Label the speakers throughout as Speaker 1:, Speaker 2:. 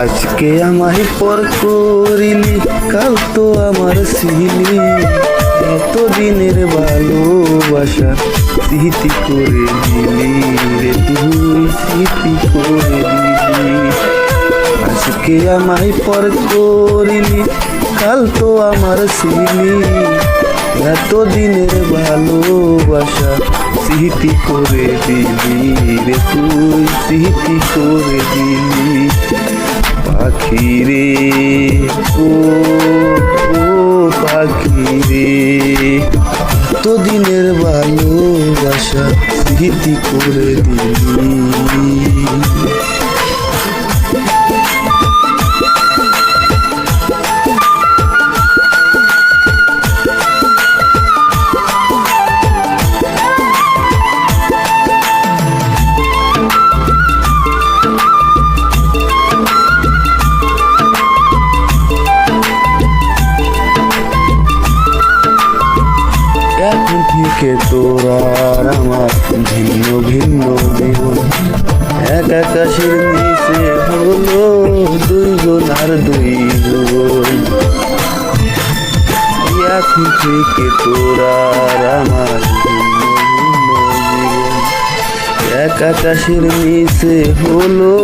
Speaker 1: আজকে আমায় পর করিলি, কাল তো আমার ছিলি, এতদিনের ভালোবাসা স্মৃতি করে দিলি রে, তুই স্মৃতি করে দিলি। আজকে আমায় পর করিলি, কাল তো আমার ছিলি, এতদিনের ভালোবাসা স্মৃতি করে দিলি রে, তুই স্মৃতি করে দিলি। পাখি রে ও পাখি রে, এতদিনের ভালোবাসা স্মৃতি করে দিলি। এখন থেকে তোরা আর আমার ভিন্ন ভিন্ন জীবন, এক আকাশের নিচে হলো দুইজন আর দুইজন। এখন থেকে তোরা আর আমার ভিন্ন ভিন্ন জীবন, এক আকাশের নিচে হলো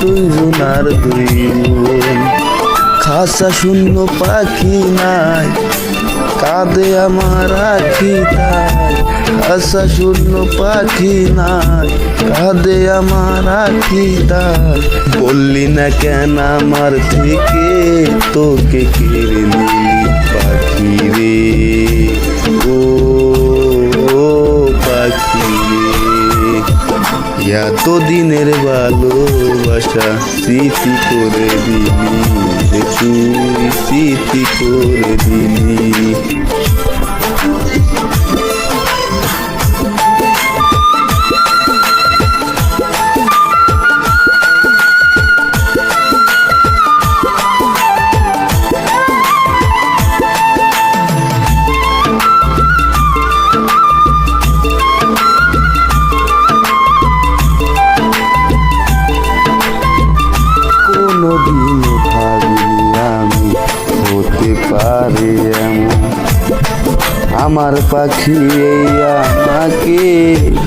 Speaker 1: দুইজন আর দুইজন। খাসা শূন্য পাখি নাই, কাঁদে আমার আখি তাই, খাসা শূন্য পাখি নাই, কাঁদে আমার আখি তাই। বললি না কেন আমার থেকে তোকে কেড়ে নিলি পাখি রে ও পাখি রে, এতদিনের ভালোবাসা স্মৃতি করে দিলি রে, তুই স্মৃতি করে দিলি। কোনদিনও ভাবিনি আমি হতে পারে এমন, আমার পাখি এই আমাকে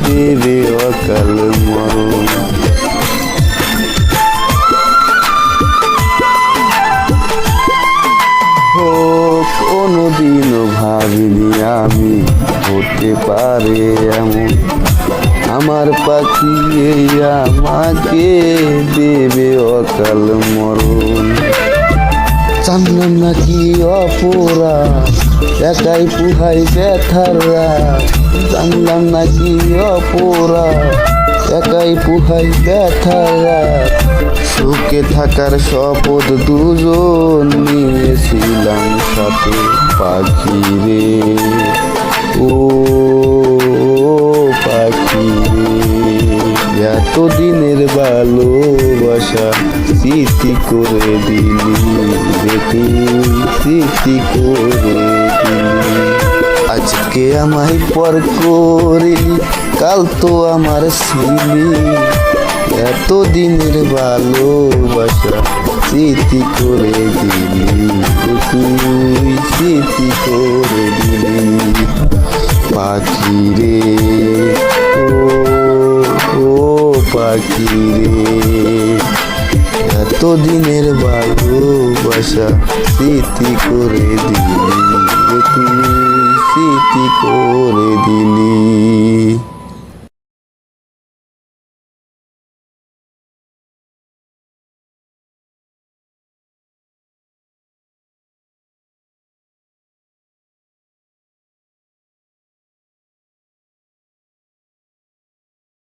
Speaker 1: দেবে অকাল মরণ। কোনদিনও ভাবিনি আমি হতে পারে এমন, আমার পাখি এই আমাকে দেবে অকাল মরণ। জানলাম না কি অপরাধ, একাই পুহাই ব্যথার রাত, জানলাম না কি অপরাধ, একাই পুহাই ব্যথার রাত। সুখে থাকার শপথ দুজন নিয়েছিলাম সাথে পাখি রে ও পাখি রে, এতদিনের ভালোবাসা স্মৃতি করে দিলি রে, তুই স্মৃতি করে দিলি। আজকে আমায় পর করিলি, কাল তো আমার ছিলি, এতদিনের ভালোবাসা স্মৃতি করে দিলি রে, তুই স্মৃতি করে দিলি। পাখি রে ও পাখি রে, এতদিনের ভালোবাসা স্মৃতি করে দিলি রে, তুই স্মৃতি করে দিলি।